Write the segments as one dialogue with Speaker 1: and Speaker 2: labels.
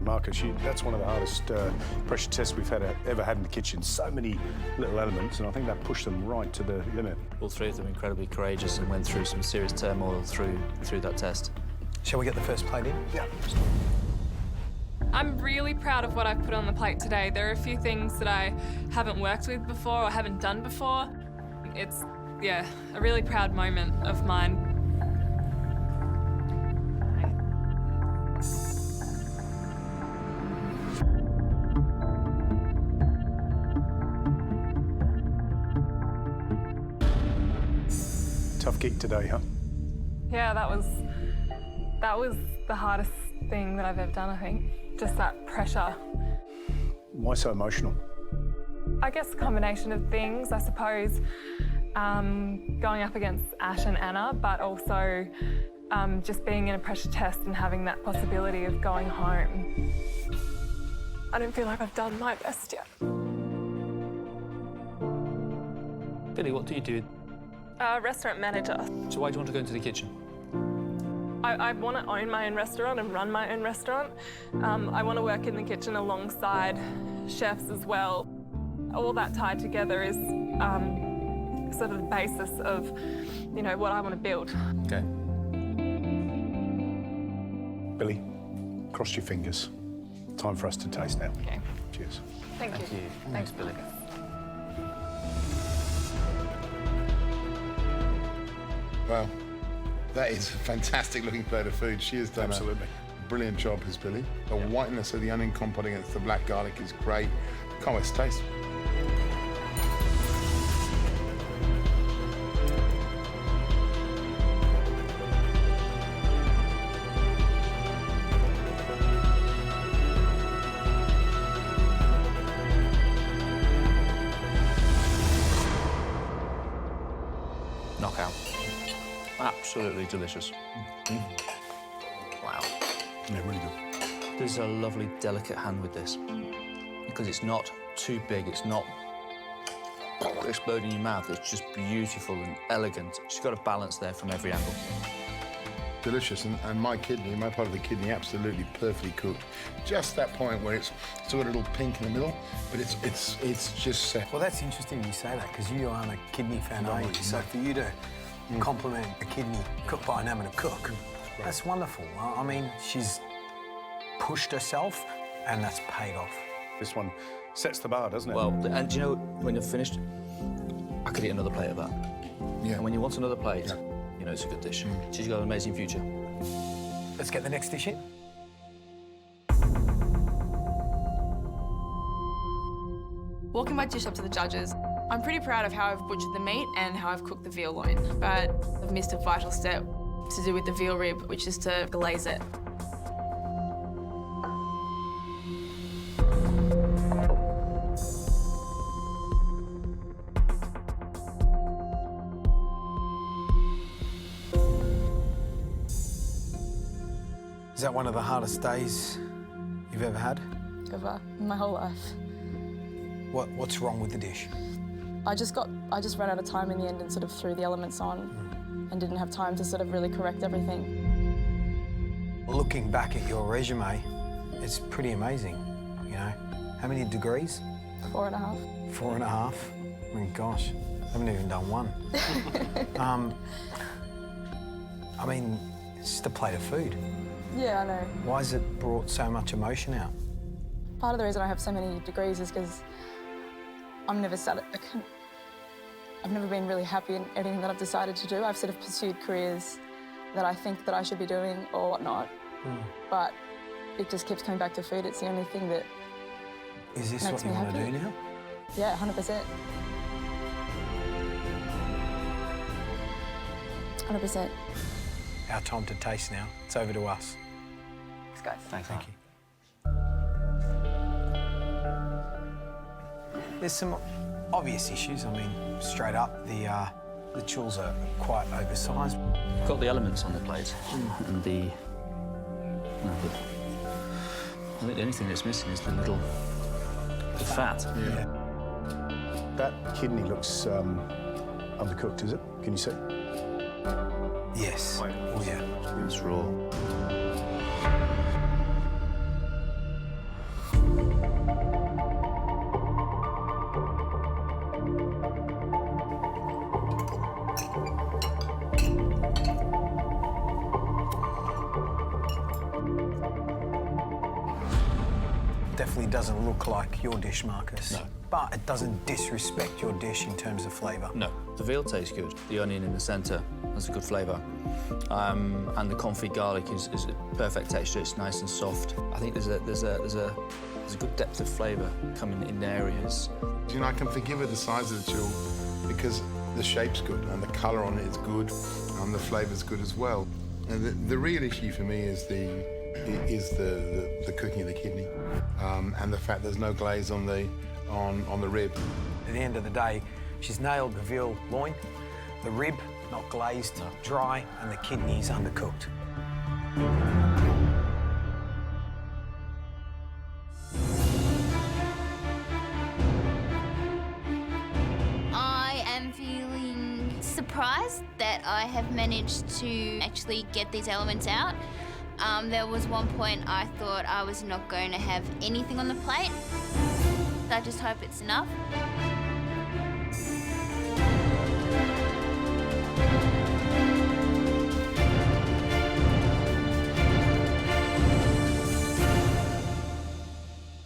Speaker 1: Marcus, that's one of the hardest pressure tests we've ever had in the kitchen. So many little elements, and I think that pushed them right to the limit.
Speaker 2: All three of them incredibly courageous and went through some serious turmoil through that test.
Speaker 3: Shall we get the first plate in?
Speaker 1: Yeah.
Speaker 4: I'm really proud of what I've put on the plate today. There are a few things that I haven't worked with before or haven't done before. It's, yeah, a really proud moment of mine.
Speaker 1: Tough gig today, huh?
Speaker 4: Yeah, that was the hardest thing that I've ever done, I think. Just that pressure.
Speaker 1: Why so emotional?
Speaker 4: I guess a combination of things, I suppose. Going up against Ash and Anna, but also just being in a pressure test and having that possibility of going home. I don't feel like I've done my best yet.
Speaker 2: Billie, what do you do?
Speaker 4: Restaurant manager.
Speaker 2: So why do you want to go into the kitchen?
Speaker 4: I want to own my own restaurant and run my own restaurant. I want to work in the kitchen alongside chefs as well. All that tied together is sort of the basis of, you know, what I want to build.
Speaker 2: Okay.
Speaker 1: Billie, cross your fingers. Time for us to taste now.
Speaker 4: Okay.
Speaker 1: Cheers.
Speaker 4: Thank you.
Speaker 2: Thanks, Billie.
Speaker 5: Well, that is a fantastic looking plate of food. She has done
Speaker 1: Absolutely.
Speaker 5: a brilliant job, has Billie. The whiteness of the onion compote against the black garlic is great. Can't wait to taste.
Speaker 2: Knockout. Absolutely delicious. Wow.
Speaker 1: Yeah, really good.
Speaker 2: There's a lovely, delicate hand with this. Because it's not too big, it's not exploding in your mouth, it's just beautiful and elegant. She's got a balance there from every angle.
Speaker 5: Delicious, and my part of the kidney, absolutely perfectly cooked. Just that point where it's still got a little pink in the middle, but it's just set.
Speaker 3: Well, that's interesting you say that, because you aren't a kidney fan, are you? So for you to compliment a kidney cooked by an amateur cook, that's wonderful. I mean, she's pushed herself, and that's paid off.
Speaker 1: This one sets the bar, doesn't it?
Speaker 2: Well, and do you know, when you're finished, I could eat another plate of that.
Speaker 5: Yeah.
Speaker 2: And when you want another plate, you know it's a good dish. She's got an amazing future.
Speaker 3: Let's get the next dish in.
Speaker 6: Walking my dish up to the judges, I'm pretty proud of how I've butchered the meat and how I've cooked the veal loin, but I've missed a vital step to do with the veal rib, which is to glaze it.
Speaker 3: Is that one of the hardest days you've ever had?
Speaker 6: Ever, in my whole life.
Speaker 3: What's wrong with the dish?
Speaker 6: I just ran out of time in the end and sort of threw the elements on and didn't have time to sort of really correct everything.
Speaker 3: Looking back at your resume, it's pretty amazing, you know? How many degrees?
Speaker 6: 4.5.
Speaker 3: 4.5? I mean, gosh, I haven't even done one. I mean, it's just a plate of food.
Speaker 6: Yeah, I know.
Speaker 3: Why has it brought so much emotion out?
Speaker 6: Part of the reason I have so many degrees is because I've never been really happy in anything that I've decided to do. I've sort of pursued careers that I think that I should be doing or whatnot, but it just keeps coming back to food. It's the only thing that
Speaker 3: Is this
Speaker 6: makes
Speaker 3: what you
Speaker 6: me
Speaker 3: want to
Speaker 6: happy.
Speaker 3: do now?
Speaker 6: Yeah, 100%. 100%.
Speaker 3: Our time to taste now. It's over to us.
Speaker 6: Thanks, guys.
Speaker 2: Thanks,
Speaker 3: Thank you. There's some obvious issues. I mean, straight up, the chulls are quite oversized.
Speaker 2: Got the elements on the plate, and I think the only thing that's missing is the fat.
Speaker 3: Yeah.
Speaker 1: That kidney looks undercooked, is it? Can you see?
Speaker 3: Yes. Oh, yeah.
Speaker 2: It's raw.
Speaker 3: Definitely doesn't look like your dish, Marcus.
Speaker 2: No.
Speaker 3: But it doesn't disrespect your dish in terms of flavour.
Speaker 2: No, the veal tastes good. The onion in the centre has a good flavour. And the confit garlic is a perfect texture. It's nice and soft. I think there's a good depth of flavour coming in areas.
Speaker 5: You know, I can forgive her the size of the chill because the shape's good and the colour on it is good and the flavour's good as well. And the real issue for me is the cooking of the kidney and the fact there's no glaze on the rib.
Speaker 3: At the end of the day, she's nailed the veal loin, the rib not glazed, dry, and the kidneys undercooked.
Speaker 7: I am feeling surprised that I have managed to actually get these elements out. There was one point I thought I was not going to have anything on the plate. I just hope it's enough.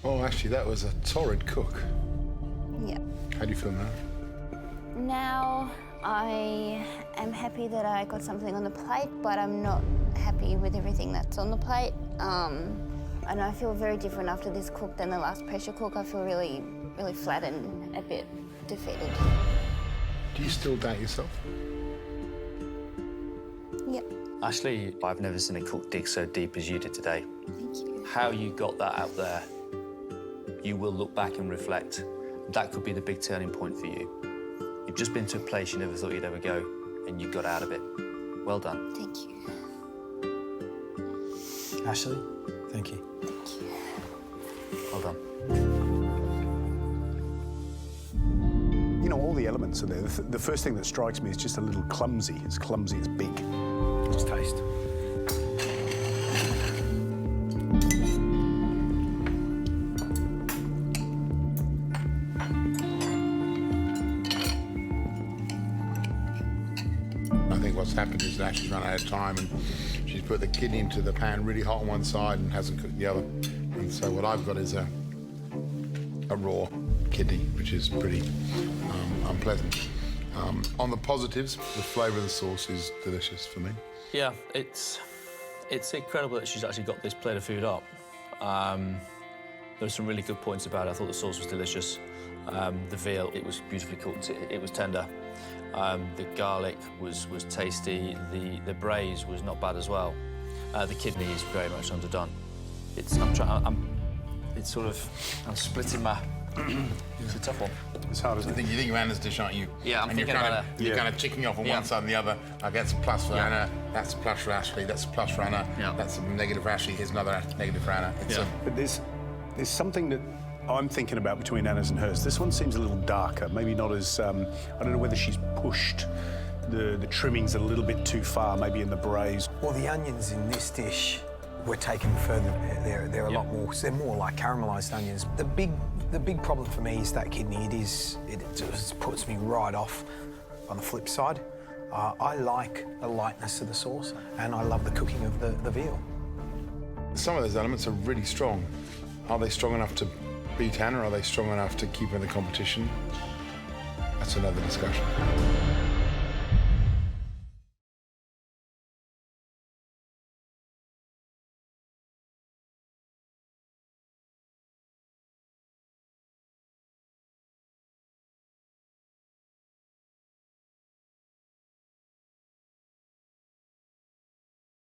Speaker 5: Oh, actually, that was a torrid cook.
Speaker 7: Yeah.
Speaker 5: How do you feel now?
Speaker 7: Now I am happy that I got something on the plate, but I'm not happy with everything that's on the plate. And I feel very different after this cook than the last pressure cook. I feel really, really flat and a bit defeated.
Speaker 5: Do you still doubt yourself?
Speaker 7: Yep.
Speaker 2: Ashleigh, I've never seen a cook dig so deep as you did today.
Speaker 7: Thank you.
Speaker 2: How you got that out there, you will look back and reflect. That could be the big turning point for you. You've just been to a place you never thought you'd ever go, and you got out of it. Well done.
Speaker 7: Thank you.
Speaker 3: Ashleigh, thank you.
Speaker 7: Thank you.
Speaker 2: Well done.
Speaker 1: You know, all the elements are there. The first thing that strikes me is just a little clumsy. It's clumsy, it's big.
Speaker 3: Just taste.
Speaker 5: I think what's happened is that she's run out of time and she's put the kidney into the pan really hot on one side and hasn't cooked the other. And so what I've got is a raw kidney, which is pretty unpleasant. On the positives, the flavour of the sauce is delicious for me.
Speaker 2: Yeah, it's incredible that she's actually got this plate of food up. There were some really good points about it. I thought the sauce was delicious. The veal, it was beautifully cooked. It was tender. The garlic was tasty. The braise was not bad as well. The kidney is very much underdone. I'm splitting my. It's a tough one.
Speaker 1: It's hard, isn't
Speaker 5: You think of Anna's dish, aren't you?
Speaker 2: Yeah, I'm
Speaker 5: and
Speaker 2: thinking about that.
Speaker 5: You're kind of ticking off on
Speaker 2: Yeah.
Speaker 5: one side and the other. That's a plus for
Speaker 2: Yeah.
Speaker 5: Anna, that's a plus for Ashleigh, that's a plus for Anna,
Speaker 2: Yeah.
Speaker 5: that's a negative for Ashleigh, here's another negative for Anna. It's
Speaker 2: Yeah.
Speaker 1: But there's something that I'm thinking about between Anna's and hers. This one seems a little darker, maybe not as, I don't know whether she's pushed the trimmings a little bit too far, maybe in the braise.
Speaker 3: Well, the onions in this dish were taken further. They're a lot more. They're more like caramelised onions. The big problem for me is that kidney. It just puts me right off. On the flip side, I like the lightness of the sauce, and I love the cooking of the veal.
Speaker 5: Some of those elements are really strong. Are they strong enough to beat Anna? Are they strong enough to keep her in the competition? That's another discussion.